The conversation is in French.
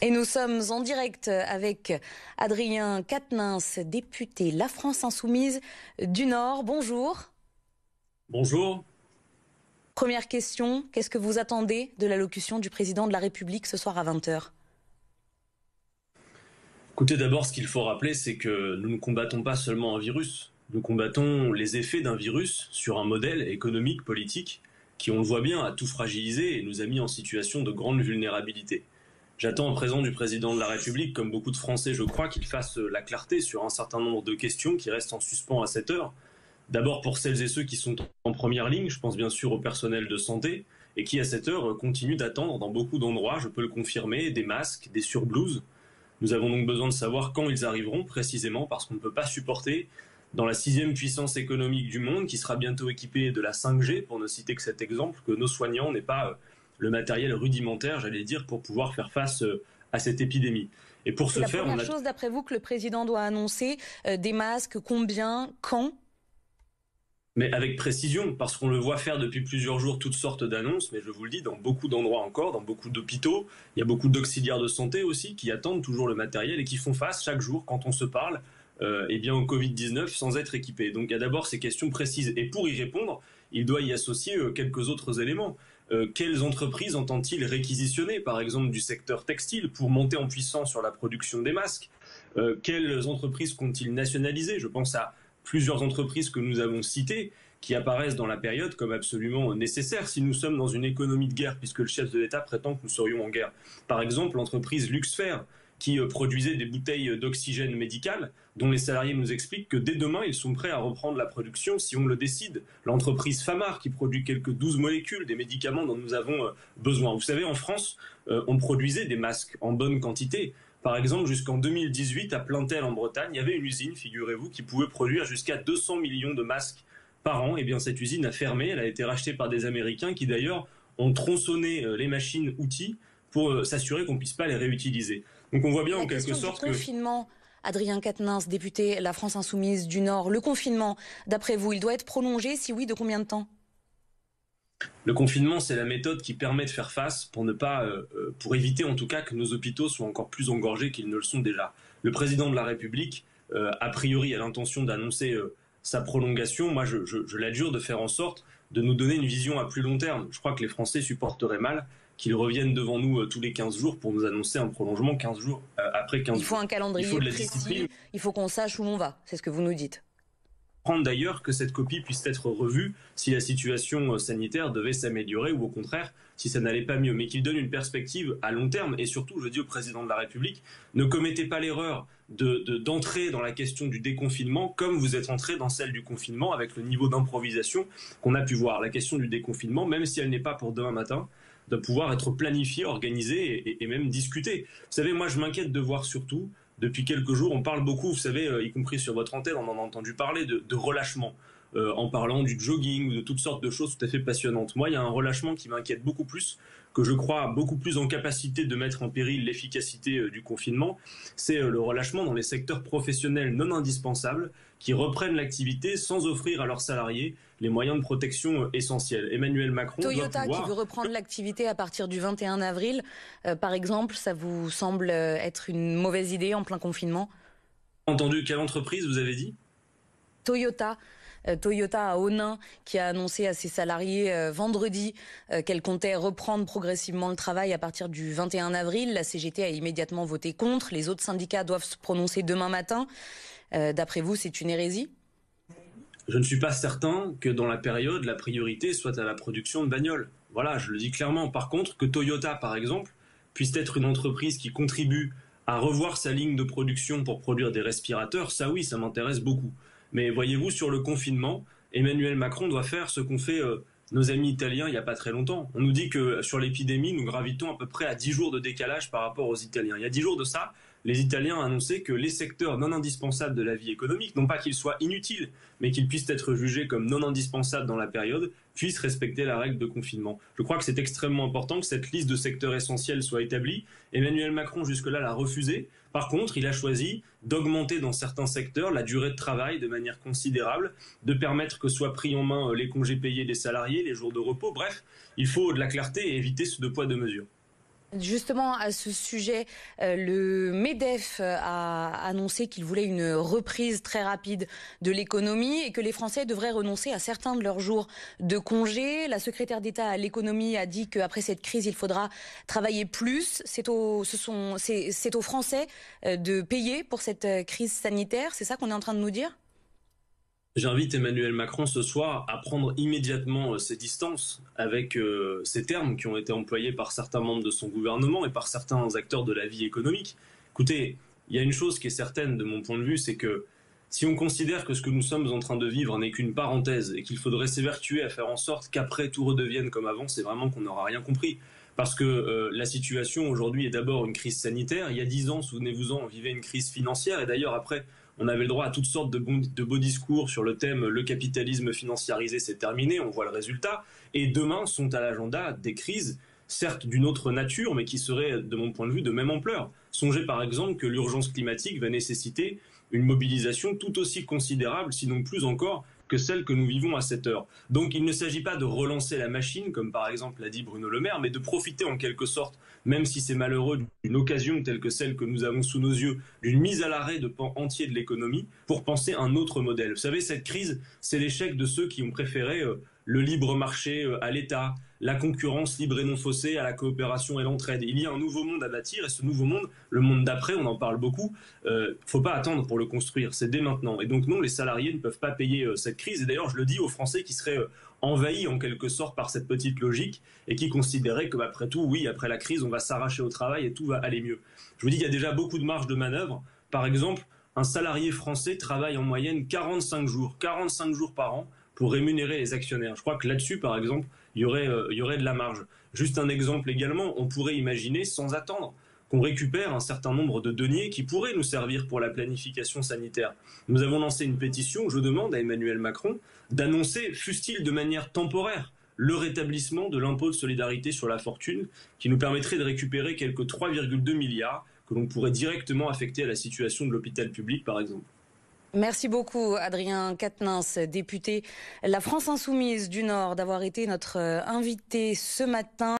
Et nous sommes en direct avec Adrien Quatennens, député La France Insoumise du Nord. Bonjour. Bonjour. Première question, qu'est-ce que vous attendez de l'allocution du président de la République ce soir à 20 h? Écoutez, d'abord, ce qu'il faut rappeler, c'est que nous ne combattons pas seulement un virus. Nous combattons les effets d'un virus sur un modèle économique, politique, qui, on le voit bien, a tout fragilisé et nous a mis en situation de grande vulnérabilité. J'attends à présent du président de la République, comme beaucoup de Français, je crois, qu'il fasse la clarté sur un certain nombre de questions qui restent en suspens à cette heure. D'abord pour celles et ceux qui sont en première ligne, je pense bien sûr au personnel de santé, et qui à cette heure continuent d'attendre dans beaucoup d'endroits, je peux le confirmer, des masques, des surblouses. Nous avons donc besoin de savoir quand ils arriveront précisément, parce qu'on ne peut pas supporter, dans la 6e puissance économique du monde, qui sera bientôt équipée de la 5G, pour ne citer que cet exemple, que nos soignants n'aient pas le matériel rudimentaire, j'allais dire, pour pouvoir faire face à cette épidémie. Et pour ce faire, la première chose, d'après vous, que le président doit annoncer, des masques, combien, quand? Mais avec précision, parce qu'on le voit faire depuis plusieurs jours toutes sortes d'annonces, mais je vous le dis, dans beaucoup d'endroits encore, dans beaucoup d'hôpitaux, il y a beaucoup d'auxiliaires de santé aussi qui attendent toujours le matériel et qui font face chaque jour, quand on se parle, eh bien, au Covid-19 sans être équipés. Donc il y a d'abord ces questions précises. Et pour y répondre, il doit y associer quelques autres éléments. Quelles entreprises entend-il réquisitionner, par exemple du secteur textile, pour monter en puissance sur la production des masques? Quelles entreprises compte-t-il nationaliser? Je pense à plusieurs entreprises que nous avons citées, qui apparaissent dans la période comme absolument nécessaires si nous sommes dans une économie de guerre, puisque le chef de l'État prétend que nous serions en guerre. Par exemple, l'entreprise Luxfer, qui produisait des bouteilles d'oxygène médical, dont les salariés nous expliquent que dès demain, ils sont prêts à reprendre la production si on le décide. L'entreprise Famar, qui produit quelques 12 molécules des médicaments dont nous avons besoin. Vous savez, en France, on produisait des masques en bonne quantité. Par exemple, jusqu'en 2018, à Plaintel en Bretagne, il y avait une usine, figurez-vous, qui pouvait produire jusqu'à 200 millions de masques par an. Et bien cette usine a fermé, elle a été rachetée par des Américains qui d'ailleurs ont tronçonné les machines-outils pour s'assurer qu'on ne puisse pas les réutiliser. Donc on voit bien en quelque sorte que... Confinement, Adrien Quatennens, député La France Insoumise du Nord, le confinement, d'après vous, il doit être prolongé? Si oui, de combien de temps? Le confinement, c'est la méthode qui permet de faire face pour éviter en tout cas que nos hôpitaux soient encore plus engorgés qu'ils ne le sont déjà. Le président de la République, a priori, a l'intention d'annoncer sa prolongation. Moi, je l'adjure de faire en sorte de nous donner une vision à plus long terme. Je crois que les Français supporteraient mal qu'ils reviennent devant nous tous les 15 jours pour nous annoncer un prolongement 15 jours après 15 jours. Il faut un calendrier précis, il faut qu'on sache où l'on va, c'est ce que vous nous dites. D'ailleurs que cette copie puisse être revue si la situation sanitaire devait s'améliorer ou au contraire si ça n'allait pas mieux, mais qu'il donne une perspective à long terme. Et surtout, je dis au président de la République, ne commettez pas l'erreur d'entrer dans la question du déconfinement comme vous êtes entré dans celle du confinement avec le niveau d'improvisation qu'on a pu voir. La question du déconfinement, même si elle n'est pas pour demain matin, doit pouvoir être planifiée, organisée et même discutée. Vous savez, moi je m'inquiète de voir surtout, depuis quelques jours, on parle beaucoup, vous savez, y compris sur votre antenne, on en a entendu parler de relâchement, en parlant du jogging ou de toutes sortes de choses tout à fait passionnantes. Moi, il y a un relâchement qui m'inquiète beaucoup plus, que je crois beaucoup plus en capacité de mettre en péril l'efficacité du confinement. C'est le relâchement dans les secteurs professionnels non indispensables qui reprennent l'activité sans offrir à leurs salariés les moyens de protection essentiels. Emmanuel Macron Toyota qui veut reprendre l'activité à partir du 21 avril, par exemple, ça vous semble être une mauvaise idée en plein confinement? Entendu, quelle entreprise vous avez dit? Toyota à Onnaing, qui a annoncé à ses salariés vendredi qu'elle comptait reprendre progressivement le travail à partir du 21 avril. La CGT a immédiatement voté contre. Les autres syndicats doivent se prononcer demain matin. D'après vous, c'est une hérésie? Je ne suis pas certain que dans la période, la priorité soit à la production de bagnoles. Voilà, je le dis clairement. Par contre, que Toyota, par exemple, puisse être une entreprise qui contribue à revoir sa ligne de production pour produire des respirateurs, ça oui, ça m'intéresse beaucoup. Mais voyez-vous, sur le confinement, Emmanuel Macron doit faire ce qu'ont fait nos amis italiens il n'y a pas très longtemps. On nous dit que sur l'épidémie, nous gravitons à peu près à 10 jours de décalage par rapport aux Italiens. Il y a 10 jours de ça, les Italiens ont annoncé que les secteurs non indispensables de la vie économique, non pas qu'ils soient inutiles, mais qu'ils puissent être jugés comme non indispensables dans la période, puissent respecter la règle de confinement. Je crois que c'est extrêmement important que cette liste de secteurs essentiels soit établie. Emmanuel Macron, jusque-là, l'a refusé. Par contre, il a choisi d'augmenter dans certains secteurs la durée de travail de manière considérable, de permettre que soient pris en main les congés payés des salariés, les jours de repos. Bref, il faut de la clarté et éviter ce deux poids deux mesures. Justement, à ce sujet, le MEDEF a annoncé qu'il voulait une reprise très rapide de l'économie et que les Français devraient renoncer à certains de leurs jours de congé. La secrétaire d'État à l'économie a dit qu'après cette crise, il faudra travailler plus. C'est aux Français de payer pour cette crise sanitaire. C'est ça qu'on est en train de nous dire ? J'invite Emmanuel Macron ce soir à prendre immédiatement ses distances avec ces termes qui ont été employés par certains membres de son gouvernement et par certains acteurs de la vie économique. Écoutez, il y a une chose qui est certaine de mon point de vue, c'est que si on considère que ce que nous sommes en train de vivre n'est qu'une parenthèse et qu'il faudrait s'évertuer à faire en sorte qu'après tout redevienne comme avant, c'est vraiment qu'on n'aura rien compris. Parce que la situation aujourd'hui est d'abord une crise sanitaire. Il y a 10 ans, souvenez-vous-en, on vivait une crise financière. Et d'ailleurs, après, on avait le droit à toutes sortes de beaux discours sur le thème « le capitalisme financiarisé, c'est terminé ». On voit le résultat. Et demain sont à l'agenda des crises, certes d'une autre nature, mais qui seraient, de mon point de vue, de même ampleur. Songez par exemple que l'urgence climatique va nécessiter une mobilisation tout aussi considérable, sinon plus encore, que celle que nous vivons à cette heure. Donc il ne s'agit pas de relancer la machine, comme par exemple l'a dit Bruno Le Maire, mais de profiter en quelque sorte, même si c'est malheureux, d'une occasion telle que celle que nous avons sous nos yeux, d'une mise à l'arrêt de pans entiers de l'économie, pour penser un autre modèle. Vous savez, cette crise, c'est l'échec de ceux qui ont préféré le libre marché à l'État, la concurrence libre et non faussée à la coopération et l'entraide. Il y a un nouveau monde à bâtir et ce nouveau monde, le monde d'après, on en parle beaucoup, faut pas attendre pour le construire, c'est dès maintenant. Et donc non, les salariés ne peuvent pas payer cette crise. Et d'ailleurs, je le dis aux Français qui seraient envahis en quelque sorte par cette petite logique et qui considéraient que, après tout, oui, après la crise, on va s'arracher au travail et tout va aller mieux. Je vous dis qu'il y a déjà beaucoup de marge de manœuvre. Par exemple, un salarié français travaille en moyenne 45 jours par an pour rémunérer les actionnaires. Je crois que là-dessus, par exemple, il y aurait de la marge. Juste un exemple également, on pourrait imaginer, sans attendre, qu'on récupère un certain nombre de deniers qui pourraient nous servir pour la planification sanitaire. Nous avons lancé une pétition où je demande à Emmanuel Macron d'annoncer, fût-il de manière temporaire, le rétablissement de l'impôt de solidarité sur la fortune qui nous permettrait de récupérer quelques 3,2 milliards que l'on pourrait directement affecter à la situation de l'hôpital public, par exemple. Merci beaucoup, Adrien Quatennens, député La France Insoumise du Nord, d'avoir été notre invité ce matin.